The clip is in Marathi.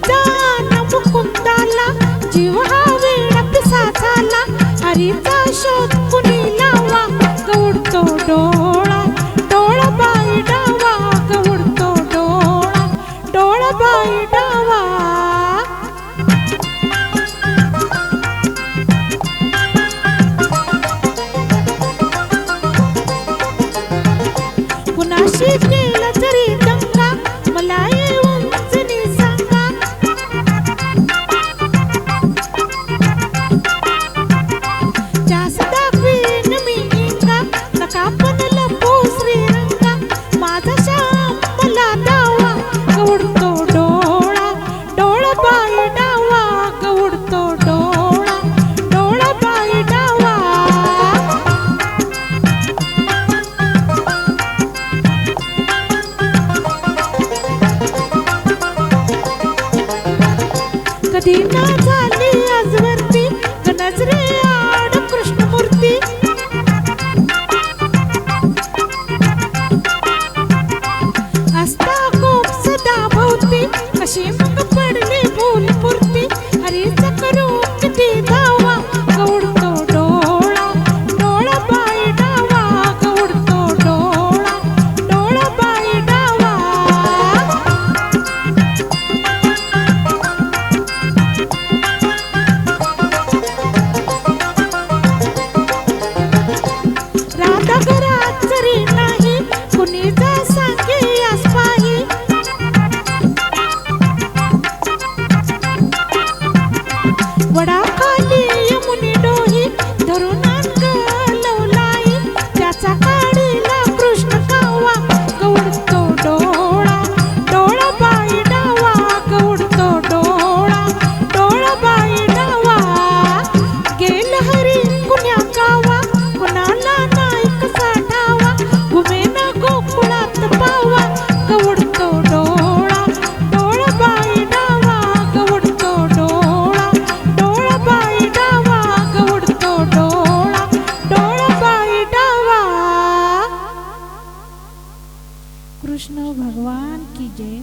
जाण मुकुंदाला जीव हा वेळ पिसा झाला हरीचा शोध कुणी लावा गवडतो डोळा डोळा बाई डावा गवडतो डोळा डोळा बाई डावा कुणाशी केला तरी दंगा मला येऊन जणी सांगा जास्त दाखवीन मी इंगा नका पण लपू श्रीरंगा माझा श्याम मला डावा गवडतो डोळा डोळा बाई डावा गवडतो डोळा डोळा बाई डावा कधी ना झाली आजवरती नजरे आड कृष्णमूर्ती असता खूप सदा भोवती कशी मग पडली भूलपुरती हरीचा करू किती धावा गवडतो डोळा डोळा बाई डावा गवडतो डोळा डोळा बाई डावा राधा घरात जरी नाही कुणी जा सांगे यास पाही वडा खाली यमुनी डोही धरून लवलाई त्याचा काढीला कृष्ण कावा गवडतो डोळा डोळा बाई डावा गवडतो डोळा डोळा बाई डावा गेल हरी कुण्या गावा कुणाला नाही कसा ठावा घुमेना गोकुळात पावा गवडतो डोळा डोळा बाई डावा गवडतो डोळा डोळा बाई डावा गवडतो डोळा डोळा बाई डावा कृष्ण भगवान की जय।